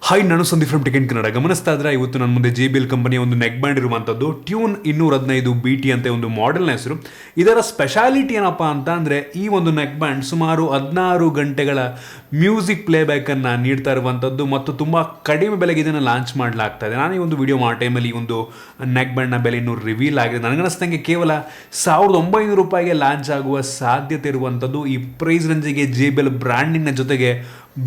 Hi, ನಾನು Sandeep from ticket Kannada. ಗಮನಿಸ್ತಾ ಇದ್ರೆ ಇವತ್ತು ನನ್ನ ಮುಂದೆ JBL ಕಂಪನಿಯ ಒಂದು ನೆಕ್ ಬ್ಯಾಂಡ್ ಇರುವಂಥದ್ದು ಟ್ಯೂನ್ 215 BT ಅಂತ ಒಂದು ಮಾಡೆಲ್ನ ಹೆಸರು. ಇದರ ಸ್ಪೆಷಾಲಿಟಿ ಏನಪ್ಪ ಅಂತ ಅಂದರೆ ಈ ಒಂದು ನೆಕ್ ಬ್ಯಾಂಡ್ ಸುಮಾರು 16 ಗಂಟೆಗಳ ಮ್ಯೂಸಿಕ್ ಪ್ಲೇಬ್ಯಾಕನ್ನು ನೀಡ್ತಾ ಇರುವಂಥದ್ದು ಮತ್ತು ತುಂಬ ಕಡಿಮೆ ಬೆಲೆಗೆ ಇದನ್ನು ಲಾಂಚ್ ಮಾಡಲಾಗ್ತಾ ಇದೆ. ನಾನು ಈ ಒಂದು ವಿಡಿಯೋ ಮಾಡೋ ಟೈಮಲ್ಲಿ ಈ ಒಂದು ನೆಕ್ ಬ್ಯಾಂಡ್ನ ಬೆಲೆ ಇನ್ನೂ ರಿವೀಲ್ ಆಗಿದೆ. ನನಗನ್ನಿಸ್ದಂಗೆ ಕೇವಲ 1900 ರೂಪಾಯಿಗೆ ಲಾಂಚ್ ಆಗುವ ಸಾಧ್ಯತೆ ಇರುವಂಥದ್ದು. ಈ ಪ್ರೈಸ್ ರೇಂಜಿಗೆ JBL ಬ್ರ್ಯಾಂಡಿನ ಜೊತೆಗೆ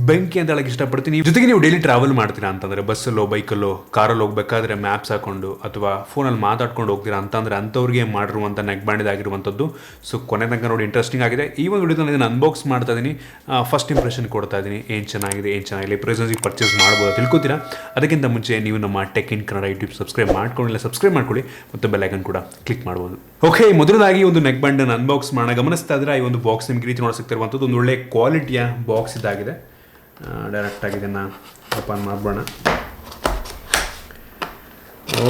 ಬೆಂಕಿ ಅಂತ ಹೇಳಕ್ಕೆ ಇಷ್ಟಪಡ್ತೀನಿ. ಜೊತೆಗೆ ನೀವು ಡೈಲಿ ಟ್ರಾವೆಲ್ ಮಾಡ್ತೀರಾ ಅಂತಂದರೆ ಬಸ್ಸಲ್ಲೋ ಬೈಕಲ್ಲೋ ಕಾರಲ್ಲಿ ಹೋಗ್ಬೇಕಾದ್ರೆ ಮ್ಯಾಪ್ಸ್ ಹಾಕೊಂಡು ಅಥವಾ ಫೋನಲ್ಲಿ ಮಾತಾಡ್ಕೊಂಡು ಹೋಗ್ತೀರಾ ಅಂತಂದರೆ ಅಂಥವ್ರಿಗೆ ಮಾಡಿರುವಂಥ ನೆಕ್ ಬ್ಯಾಂಡ್ ಇದಾಗಿರುವಂಥದ್ದು. ಸೊ ಕೊನೆ ತನಕ ನೋಡಿ, ಇಂಟ್ರೆಸ್ಟಿಂಗ್ ಆಗಿದೆ. ಈ ಒಂದು ವಿಡಿಯೋದಲ್ಲಿ ಇದನ್ನು ಅನ್ಬಾಕ್ಸ್ ಮಾಡ್ತಾ ಇದ್ದೀನಿ, ಫಸ್ಟ್ ಇಂಪ್ರೆಷನ್ ಕೊಡ್ತಾ ಇದ್ದೀನಿ. ಏನು ಚೆನ್ನಾಗಿದೆ ಏನು ಚೆನ್ನಾಗಿಲ್ಲ, ಪ್ರೆಸೆನ್ಸಿಗೆ ಪರ್ಚೇಸ್ ಮಾಡ್ಬೋದು ತಿಳ್ಕೊತೀರಾ. ಅದಕ್ಕಿಂತ ಮುಂಚೆ ನೀವು ನಮ್ಮ tech in Kannada YouTube subscribe ಮಾಡ್ಕೊಳ್ಳಿ ಮತ್ತು ಬೆಲ್ ಐಕನ್ ಕೂಡ ಕ್ಲಿಕ್ ಮಾಡ್ಬೋದು. ಓಕೆ, ಮೊದಲದಾಗಿ ಒಂದು ನೆಕ್ ಬ್ಯಾಂಡನ್ನು ಅನ್ಬಾಕ್ಸ್ ಮಾಡೋಣ. ಗಮನಿಸ್ತಾ ಇದ್ರೆ ಈ ಒಂದು ಬಾಕ್ಸ್ ನಿಮ್ಗೆ ರೀತಿ ನೋಡೋ ಸಿಗ್ತಿರುವಂಥದ್ದು ಒಂದು ಒಳ್ಳೆ ಕ್ವಾಲಿಟಿಯ ಬಾಕ್ಸ್ ಇದಾಗಿದೆ. ಡೈರೆಕ್ಟಾಗಿ ಇದನ್ನು ಓಪನ್ ಮಾಡ್ಬೋಣ.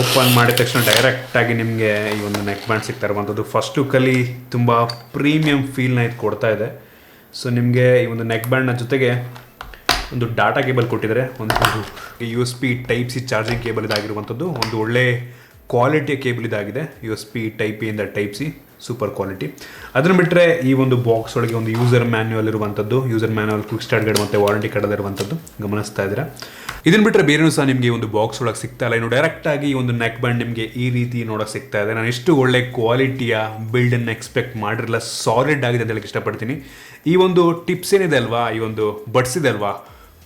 ಓಪನ್ ಮಾಡಿದ ತಕ್ಷಣ ಡೈರೆಕ್ಟಾಗಿ ನಿಮಗೆ ಈ ಒಂದು ನೆಕ್ ಬ್ಯಾಂಡ್ ಸಿಗ್ತಾ ಇರುವಂಥದ್ದು. ಫಸ್ಟ್ ಲುಕ್ಕಲ್ಲಿ ತುಂಬ ಪ್ರೀಮಿಯಂ ಫೀಲ್ನ ಇದು ಕೊಡ್ತಾ ಇದೆ. ಸೊ ನಿಮಗೆ ಈ ಒಂದು ನೆಕ್ ಬ್ಯಾಂಡ್ನ ಜೊತೆಗೆ ಒಂದು ಡಾಟಾ ಕೇಬಲ್ ಕೊಟ್ಟಿದ್ದಾರೆ, ಒಂದು USB Type-C ಚಾರ್ಜಿಂಗ್ ಕೇಬಲ್ ಇದಾಗಿರುವಂಥದ್ದು. ಒಂದು ಒಳ್ಳೆ ಕ್ವಾಲಿಟಿಯ ಕೇಬಲ್ ಇದಾಗಿದೆ, USB Type-A ಇಂದ Type-C, ಸೂಪರ್ ಕ್ವಾಲಿಟಿ. ಅದನ್ನು ಬಿಟ್ಟರೆ ಈ ಒಂದು ಬಾಕ್ಸ್ ಒಳಗೆ ಒಂದು ಯೂಸರ್ ಮ್ಯಾನ್ಯುವಲ್ ಇರುವಂಥದ್ದು, user manual, quick start guide ಮತ್ತು ವಾರಂಟಿ ಕಾರ್ಡ್ ಇರುವಂಥದ್ದು ಗಮನಿಸ್ತಾ ಇದ್ದೀರಾ. ಇದನ್ನು ಬಿಟ್ಟರೆ ಬೇರೆನೂ ಸಹ ನಿಮಗೆ ಒಂದು ಬಾಕ್ಸ್ ಒಳಗೆ ಸಿಗ್ತಾ ಇಲ್ಲ. ಇನ್ನು ಡೈರೆಕ್ಟಾಗಿ ಈ ಒಂದು ನೆಕ್ ಬ್ಯಾಂಡ್ ನಿಮಗೆ ಈ ರೀತಿ ನೋಡೋಕೆ ಸಿಗ್ತಾ ಇದೆ. ನಾನು ಎಷ್ಟು ಒಳ್ಳೆ ಕ್ವಾಲಿಟಿಯ ಬಿಲ್ಡನ್ನು ಎಕ್ಸ್ಪೆಕ್ಟ್ ಮಾಡಿರಲಿಲ್ಲ. ಸಾಲಿಡ್ ಆಗಿದೆ ಅಂತ ಹೇಳಕ್ಕೆ ಇಷ್ಟಪಡ್ತೀನಿ. ಈ ಒಂದು ಟಿಪ್ಸ್ ಏನಿದೆ ಅಲ್ವಾ, ಈ ಒಂದು ಬಡ್ಸ್ ಇದೆ ಅಲ್ವಾ,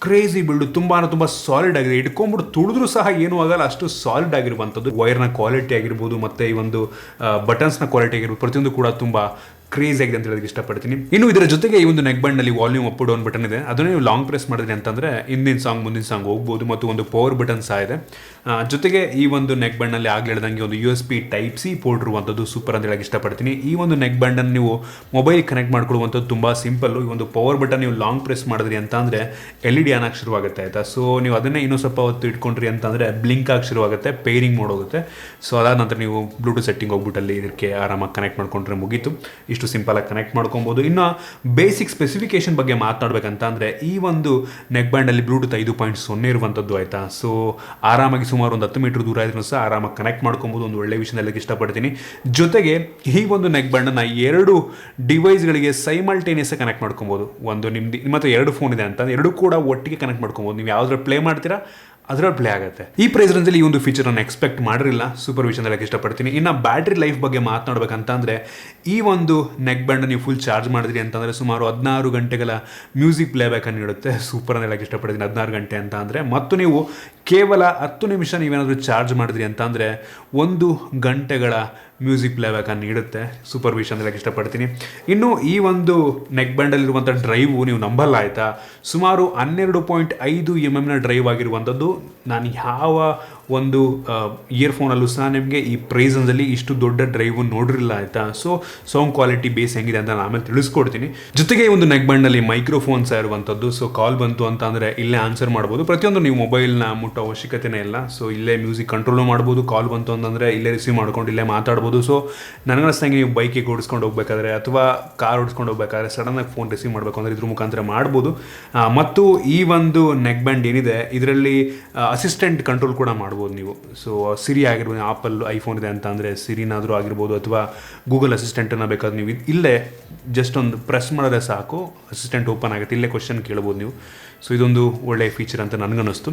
ಕ್ರೇಜಿ ಬಿಲ್ಡು, ತುಂಬ ಸಾಲಿಡ್ ಆಗಿದೆ. ಇಟ್ಕೊಂಡ್ಬಿಟ್ಟು ತುಳಿದ್ರೂ ಸಹ ಏನೂ ಆಗಲ್ಲ, ಅಷ್ಟು ಸಾಲಿಡ್ ಆಗಿರುವಂಥದ್ದು. ವೈರ್ನ ಕ್ವಾಲಿಟಿ ಆಗಿರ್ಬೋದು ಮತ್ತು ಈ ಒಂದು ಬಟನ್ಸ್ನ ಕ್ವಾಲಿಟಿ ಆಗಿರ್ಬೋದು, ಪ್ರತಿಯೊಂದು ಕೂಡ ತುಂಬ ಕ್ರೇಜ್ ಆಗಿದೆ ಅಂತ ಹೇಳೋದಕ್ಕೆ ಇಷ್ಟಪಡ್ತೀನಿ. ಇನ್ನು ಇದರ ಜೊತೆಗೆ ಈ ಒಂದು ನೆಕ್ ಬ್ಯಾಂಡ್ನಲ್ಲಿ ವಾಲ್ಯೂಮ್ ಅಪ್ ಡೌನ್ ಬಟನ್ ಇದೆ. ಅದನ್ನು ನೀವು ಲಾಂಗ್ ಪ್ರೆಸ್ ಮಾಡಿದ್ರಿ ಅಂತಂದರೆ ಹಿಂದಿನ ಸಾಂಗ್ ಮುಂದಿನ ಸಾಂಗ್ ಹೋಗ್ಬೋದು ಮತ್ತು ಒಂದು ಪವರ್ ಬಟನ್ ಸಹ ಇದೆ. ಜೊತೆಗೆ ಈ ಒಂದು ನೆಕ್ ಬ್ಯಾಂಡ್ನಲ್ಲಿ ಆಗಲೇ ಹೇಳ್ದಂಗೆ ಒಂದು USB Type-C ಪೋರ್ಟ್ ಇರುವಂಥದ್ದು ಸೂಪರ್ ಅಂತ ಹೇಳಕ್ಕೆ ಇಷ್ಟಪಡ್ತೀನಿ. ಈ ಒಂದು ನೆಕ್ ಬ್ಯಾಂಡನ್ನು ನೀವು ಮೊಬೈಲ್ ಕನೆಕ್ಟ್ ಮಾಡ್ಕೊಳ್ಳುವಂಥದ್ದು ತುಂಬ ಸಿಂಪಲ್ಲು. ಈ ಒಂದು ಪವರ್ ಬಟನ್ ನೀವು ಲಾಂಗ್ ಪ್ರೆಸ್ ಮಾಡಿದ್ರಿ ಅಂತ ಅಂದರೆ LED ಆನ್ ಆಗಿ ಶುರುವಾಗುತ್ತೆ, ಆಯಿತಾ. ಸೊ ನೀವು ಅದನ್ನೇ ಇನ್ನೂ ಸ್ವಲ್ಪ ಹೊತ್ತು ಇಟ್ಕೊಂಡ್ರಿ ಅಂತಂದರೆ ಬ್ಲಿಂಕ್ ಆಗಿ ಶುರುವಾಗುತ್ತೆ, ಪೇರಿಂಗ್ ಮೋಡ್ ಹೋಗುತ್ತೆ. ಸೊ ಅದಾದ ನಂತರ ನೀವು ಬ್ಲೂಟೂತ್ ಸೆಟ್ಟಿಂಗ್ ಹೋಗ್ಬಿಟ್ಟಲ್ಲಿ ಇದಕ್ಕೆ ಆರಾಮಾಗಿ ಕನೆಕ್ಟ್ ಮಾಡ್ಕೊಂಡ್ರೆ ಮುಗೀತು. ಇಷ್ಟು ಸಿಂಪಲಾಗಿ ಕನೆಕ್ಟ್ ಮಾಡ್ಕೊಬೋದು. ಇನ್ನು ಬೇಸಿಕ್ ಸ್ಪೆಸಿಫಿಕೇಶನ್ ಬಗ್ಗೆ ಮಾತನಾಡಬೇಕಂತ ಅಂದರೆ ಈ ಒಂದು ನೆಕ್ ಬ್ಯಾಂಡಲ್ಲಿ ಬ್ಲೂಟೂತ್ 5.0 ಇರುವಂಥದ್ದು, ಆಯಿತಾ. ಸೊ ಆರಾಮಾಗಿ ಸುಮಾರು ಒಂದು 10 ಮೀಟರ್ ದೂರ ಇದ್ರೂ ಸಹ ಆರಾಮಾಗಿ ಕನೆಕ್ಟ್ ಮಾಡ್ಕೊಬೋದು. ಒಂದು ಒಳ್ಳೆ ವಿಷಯದಲ್ಲಿ ಇಷ್ಟಪಡ್ತೀನಿ. ಜೊತೆಗೆ ಈ ಒಂದು ನೆಕ್ ಬ್ಯಾಂಡನ್ನು 2 ಡಿವೈಸ್ಗಳಿಗೆ ಸೈಮಲ್ಟೇನಿಯಸ್ ಕನೆಕ್ಟ್ ಮಾಡ್ಕೊಬೋದು. ಒಂದು ನಿಮ್ಮ ಹತ್ರ 2 ಫೋನ್ ಇದೆ ಅಂತ ಎರಡೂ ಕೂಡ ಒಟ್ಟಿಗೆ ಕನೆಕ್ಟ್ ಮಾಡ್ಕೊಬೋದು. ನೀವು ಯಾವ್ದ್ರಲ್ಲಿ ಪ್ಲೇ ಮಾಡ್ತೀರಾ ಅದರಲ್ಲಿ ಪ್ಲೇ ಆಗುತ್ತೆ. ಈ ಪ್ರೈಸ್ ರೇಂಜಲ್ಲಿ ಈ ಒಂದು ಫೀಚರ್ ನಾನು ಎಕ್ಸ್ಪೆಕ್ಟ್ ಮಾಡಿರಲಿಲ್ಲ. ಸೂಪರ್ ವಿಷಯ ಹೇಳಕ್ಕೆ ಇಷ್ಟಪಡ್ತೀನಿ. ಇನ್ನು ಬ್ಯಾಟ್ರಿ ಲೈಫ್ ಬಗ್ಗೆ ಮಾತನಾಡಬೇಕಂತ ಅಂದರೆ ಈ ಒಂದು ನೆಕ್ ಬ್ಯಾಂಡ್ ನೀವು ಫುಲ್ ಚಾರ್ಜ್ ಮಾಡಿದ್ರಿ ಅಂತಂದರೆ ಸುಮಾರು 16 ಗಂಟೆಗಳ ಮ್ಯೂಸಿಕ್ ಪ್ಲೇಬ್ಯಾಕನ್ನು ನೀಡುತ್ತೆ. ಸೂಪರ್ ಅಂತ ಹೇಳಕ್ಕೆ ಇಷ್ಟಪಡ್ತೀನಿ. 16 ಗಂಟೆ ಅಂತ ಅಂದರೆ, ಮತ್ತು ನೀವು ಕೇವಲ 10 ನಿಮಿಷ ನೀವೇನಾದರೂ ಚಾರ್ಜ್ ಮಾಡಿದ್ರಿ ಅಂತ ಅಂದರೆ 1 ಗಂಟೆಗಳ ಮ್ಯೂಸಿಕ್ ಪ್ಲೇಬ್ಯಾಕನ್ನು ನೀಡುತ್ತೆ. ಸೂಪರ್ ವಿಷಯ ಅಂತ ಹೇಳಕ್ಕೆ ಇಷ್ಟಪಡ್ತೀನಿ. ಇನ್ನು ಈ ಒಂದು ನೆಕ್ ಬ್ಯಾಂಡಲ್ಲಿರುವಂಥ ಡ್ರೈವು ನೀವು ನಂಬಲ್ಲ, ಆಯಿತಾ. ಸುಮಾರು 12.5 mm ಡ್ರೈವ್ ಆಗಿರುವಂಥದ್ದು. ನಾನು ಯಾವ ಒಂದು ಇಯರ್ಫೋನಲ್ಲೂ ಸಹ ನಿಮಗೆ ಈ ಪ್ರೈಸಲ್ಲಿ ಇಷ್ಟು ದೊಡ್ಡ ಡ್ರೈವ್ ನೋಡಿರಲಿಲ್ಲ, ಆಯಿತಾ. ಸೊ ಸೌಂಡ್ ಕ್ವಾಲಿಟಿ ಬೇಸ್ ಹೆಂಗಿದೆ ಅಂತ ನಾನು ಆಮೇಲೆ ತಿಳಿಸ್ಕೊಡ್ತೀನಿ. ಜೊತೆಗೆ ಈ ಒಂದು ನೆಕ್ ಬ್ಯಾಂಡ್ನಲ್ಲಿ ಮೈಕ್ರೋಫೋನ್ ಸಹ ಇರುವಂಥದ್ದು. ಸೊ ಕಾಲ್ ಬಂತು ಅಂತ ಅಂದರೆ ಇಲ್ಲೇ ಆನ್ಸರ್ ಮಾಡ್ಬೋದು. ಪ್ರತಿಯೊಂದು ನೀವು ಮೊಬೈಲ್ನ ಮುಟ್ಟೋ ಅವಶ್ಯಕತೆನೇ ಇಲ್ಲ. ಸೊ ಇಲ್ಲೇ ಮ್ಯೂಸಿಕ್ ಕಂಟ್ರೋಲು ಮಾಡ್ಬೋದು. ಕಾಲ್ ಬಂತು ಅಂತಂದರೆ ಇಲ್ಲೇ ರಿಸೀವ್ ಮಾಡ್ಕೊಂಡು ಇಲ್ಲೇ ಮಾತಾಡ್ಬೋದು. ಸೊ ನನಗನ್ನಿಸ್ದಂಗೆ ನೀವು ಬೈಕಿಗೆ ಓಡಿಸ್ಕೊಂಡು ಹೋಗ್ಬೇಕಾದ್ರೆ ಅಥವಾ ಕಾರ್ ಓಡಿಸ್ಕೊಂಡು ಹೋಗ್ಬೇಕಾದ್ರೆ ಸಡನ್ನಾಗಿ ಫೋನ್ ರಿಸೀವ್ ಮಾಡಬೇಕು ಅಂದರೆ ಇದ್ರ ಮುಖಾಂತರ ಮಾಡ್ಬೋದು. ಮತ್ತು ಈ ಒಂದು ನೆಕ್ ಬ್ಯಾಂಡ್ ಏನಿದೆ ಇದರಲ್ಲಿ ಅಸಿಸ್ಟೆಂಟ್ ಕಂಟ್ರೋಲ್ ಕೂಡ ಮಾಡ್ಬೋದು ನೀವು. ಸೊ ಸಿರಿ ಆಗಿರ್ಬೋದು, ಆಪಲ್ ಐಫೋನ್ ಇದೆ ಅಂತ ಅಂದರೆ ಸಿರಿನಾದರೂ ಆಗಿರ್ಬೋದು ಅಥವಾ ಗೂಗಲ್ ಅಸಿಸ್ಟೆಂಟನ್ನು ಬೇಕಾದ್ರೆ ನೀವು ಇಲ್ಲೇ ಜಸ್ಟ್ ಒಂದು ಪ್ರೆಸ್ ಮಾಡಿದ್ರೆ ಸಾಕು, ಅಸಿಸ್ಟೆಂಟ್ ಓಪನ್ ಆಗುತ್ತೆ. ಇಲ್ಲೇ ಕ್ವಶನ್ ಕೇಳ್ಬೋದು ನೀವು. ಸೊ ಇದೊಂದು ಒಳ್ಳೆಯ ಫೀಚರ್ ಅಂತ ನನಗನ್ನಿಸ್ತು.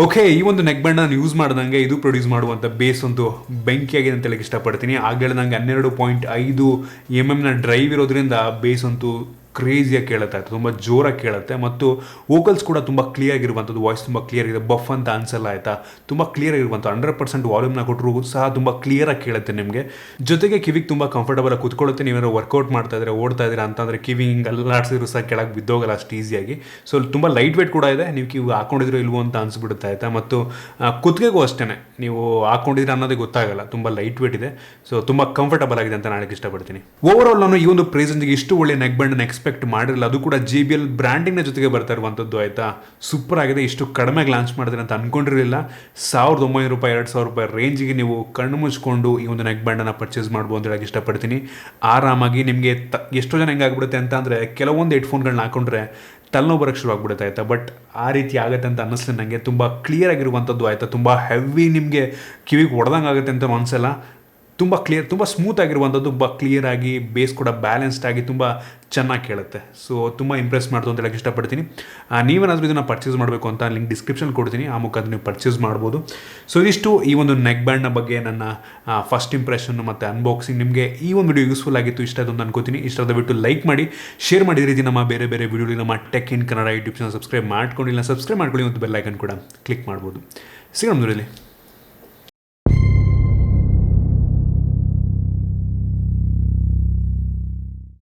ಓಕೆ, ಈ ಒಂದು ನೆಕ್ ಬ್ಯಾಂಡ್ ನಾನು ಯೂಸ್ ಮಾಡ್ದಂಗೆ ಇದು ಪ್ರೊಡ್ಯೂಸ್ ಮಾಡುವಂಥ ಬೇಸ್ ಒಂದು ಬೆಂಕಿಯಾಗಿದೆ ಅಂತ ಹೇಳಕ್ಕೆ ಇಷ್ಟಪಡ್ತೀನಿ. ಆಗಲೇ ನಂಗೆ 12.5 mm ಡ್ರೈವ್ ಇರೋದ್ರಿಂದ ಬೇಸ್ ಅಂತೂ ಕ್ರೇಜಿಯಾಗಿ ಕೇಳುತ್ತೆ, ತುಂಬ ಜೋರಾಗಿ ಕೇಳುತ್ತೆ. ಮತ್ತು ವೋಕಲ್ಸ್ ಕೂಡ ತುಂಬ ಕ್ಲಿಯರ್ ಆಗಿರುವಂಥದ್ದು, ವಾಯ್ಸ್ ತುಂಬ ಕ್ಲಿಯರ್ ಇದೆ, ಬಫ್ ಅಂತ ಅನ್ಸಲ್ಲ, ಆಯಿತಾ. ತುಂಬ ಕ್ಲಿಯರ್ ಆಗಿರುವಂಥ 100% ವಾಲ್ಯೂಮ್ನ ಕೊಟ್ಟರು ಸಹ ತುಂಬ ಕ್ಲಿಯರಾಗಿ ಕೇಳುತ್ತೆ ನಿಮಗೆ. ಜೊತೆಗೆ ಕಿವಿಗೆ ತುಂಬ ಕಂಫರ್ಟಬಲಾಗಿ ಕೂತ್ಕೊಳ್ಳುತ್ತೆ. ನೀವೇನಾದ್ರು ವರ್ಕೌಟ್ ಮಾಡ್ತಾ ಇದ್ರೆ, ಓಡ್ತಾ ಇದ್ದೀರಾ ಅಂತಂದರೆ ಕಿವಿ ಹಿಂಗೆ ಅಲ್ಲಾಡಿಸಿದ್ರು ಸಹ ಕೆಳಗೆ ಬಿದ್ದೋಗಲ್ಲ ಅಷ್ಟು ಈಸಿಯಾಗಿ. ಸೊ ತುಂಬ ಲೈಟ್ ವೇಟ್ ಕೂಡ ಇದೆ. ನೀವು ಕಿವಿ ಹಾಕೊಂಡಿದ್ರು ಇಲ್ವೋ ಅಂತ ಅನಿಸ್ಬಿಡುತ್ತೆ, ಆಯಿತಾ. ಮತ್ತು ಕುತ್ತಿಗೆಗೂ ಅಷ್ಟೇ, ನೀವು ಹಾಕೊಂಡಿದ್ರೆ ಅನ್ನೋದೇ ಗೊತ್ತಾಗಲ್ಲ, ತುಂಬ ಲೈಟ್ ವೇಟ್ ಇದೆ. ಸೊ ತುಂಬ ಕಂಫರ್ಟಬಲ್ ಆಗಿದೆ ಅಂತ ನಾನು ಹೇಳಕ್ಕೆ ಇಷ್ಟಪಡ್ತೀನಿ. ಓವರ್ ಆಲ್ ನಾನು ಈ ಒಂದು ಪ್ರೈಸನ್ಗೆ ಇಷ್ಟು ಒಳ್ಳೆ ನೆಕ್ ಬ್ಯಾಂಡನ್ನು ಎಕ್ಸ್ಪೆಕ್ಟ್ ಮಾಡಿರಲಿಲ್ಲ. ಅದು ಕೂಡ JBL ಬ್ರ್ಯಾಂಡಿಂಗ್ನ ಜೊತೆಗೆ ಬರ್ತಾ ಇರುವಂಥದ್ದು ಆಯಿತಾ. ಸೂಪರ್ ಆಗಿದೆ. ಇಷ್ಟು ಕಡಿಮೆಗೆ ಲಾಂಚ್ ಮಾಡಿದ್ರೆ ಅಂತ ಅಂದ್ಕೊಂಡಿರಲಿಲ್ಲ. 1900 ರೂಪಾಯಿ 2000 ರೂಪಾಯಿ ರೇಂಜಿಗೆ ನೀವು ಕಣ್ಣು ಮುಚ್ಕೊಂಡು ಈ ಒಂದು ನೆಕ್ ಬ್ಯಾಂಡನ್ನು ಪರ್ಚೇಸ್ ಮಾಡ್ಬೋದು ಅಂತ ಹೇಳಕ್ಕೆ ಇಷ್ಟಪಡ್ತೀನಿ. ಆರಾಮಾಗಿ ನಿಮಗೆ ಎಷ್ಟೋ ಜನ ಹೆಂಗಾಗ್ಬಿಡುತ್ತೆ ಅಂತ ಅಂದರೆ ಕೆಲವೊಂದು ಹೆಡ್ಫೋನ್ಗಳನ್ನ ಹಾಕೊಂಡ್ರೆ ತಲೆನೋವು ಬರೋಕ್ಕೆ ಶುರು ಆಗ್ಬಿಡುತ್ತೆ ಆಯಿತಾ. ಬಟ್ ಆ ರೀತಿ ಆಗುತ್ತೆ ಅಂತ ಅನ್ನಿಸ್ಲಿ ನನಗೆ. ತುಂಬ ಕ್ಲಿಯರ್ ಆಗಿರುವಂಥದ್ದು ಆಯಿತಾ. ತುಂಬ ಹೆವಿ ನಿಮಗೆ ಕಿವಿಗೆ ಹೊಡೆದಂಗೆ ಆಗುತ್ತೆ ಅಂತ ಅನಿಸಲ್ಲ. ತುಂಬ ಕ್ಲಿಯರ್, ತುಂಬ ಸ್ಮೂತ್ ಆಗಿರುವಂಥದ್ದು, ತುಂಬ ಕ್ಲಿಯರಾಗಿ ಬೇಸ್ ಕೂಡ ಬ್ಯಾಲೆನ್ಸ್ಡ್ ಆಗಿ ತುಂಬ ಚೆನ್ನಾಗಿ ಕೇಳುತ್ತೆ. ಸೊ ತುಂಬ ಇಂಪ್ರೆಸ್ ಮಾಡ್ತು ಅಂತ ಹೇಳಕ್ಕೆ ಇಷ್ಟಪಡ್ತೀನಿ. ನೀವೇನಾದರೂ ಇದನ್ನು ಪರ್ಚೇಸ್ ಮಾಡಬೇಕು ಅಂತ ಲಿಂಕ್ ಡಿಸ್ಕ್ರಿಪ್ಷನ್ ಕೊಡ್ತೀನಿ, ಆ ಮುಖಾಂತರ ನೀವು ಪರ್ಚೇಸ್ ಮಾಡ್ಬೋದು. ಸೊ ಇದಿಷ್ಟು ಈ ಒಂದು ನೆಕ್ ಬ್ಯಾಂಡ್ನ ಬಗ್ಗೆ ನನ್ನ ಫಸ್ಟ್ ಇಂಪ್ರೆಷನ್ ಮತ್ತು ಅನ್ಬಾಕ್ಸಿಂಗ್. ನಿಮಗೆ ಈ ಒಂದು ವಿಡಿಯೋ ಯೂಸ್ಫುಲ್ ಆಗಿತ್ತು, ಇಷ್ಟ ಆಯಿತು ಅಂತ ಅನ್ಕೋತೀನಿ. ಇಷ್ಟ ಆದ ಬಿಟ್ಟು ಲೈಕ್ ಮಾಡಿ, ಶೇರ್ ಮಾಡಿ. ಈ ರೀತಿ ನಮ್ಮ ಬೇರೆ ಬೇರೆ ವಿಡಿಯೋಲಿ ನಮ್ಮ tech in Kannada YouTube channel subscribe ಮಾಡ್ಕೊಂಡಿಲ್ಲ, ಸಬ್ಸ್ಕ್ರೈಬ್ ಮಾಡ್ಕೊಳ್ಳಿ ಮತ್ತು ಬೆಲ್ ಐಕನ್ ಕೂಡ ಕ್ಲಿಕ್ ಮಾಡ್ಬೋದು. ಸಿಗೋಣ ವಿಡಿಯೋಲಿ.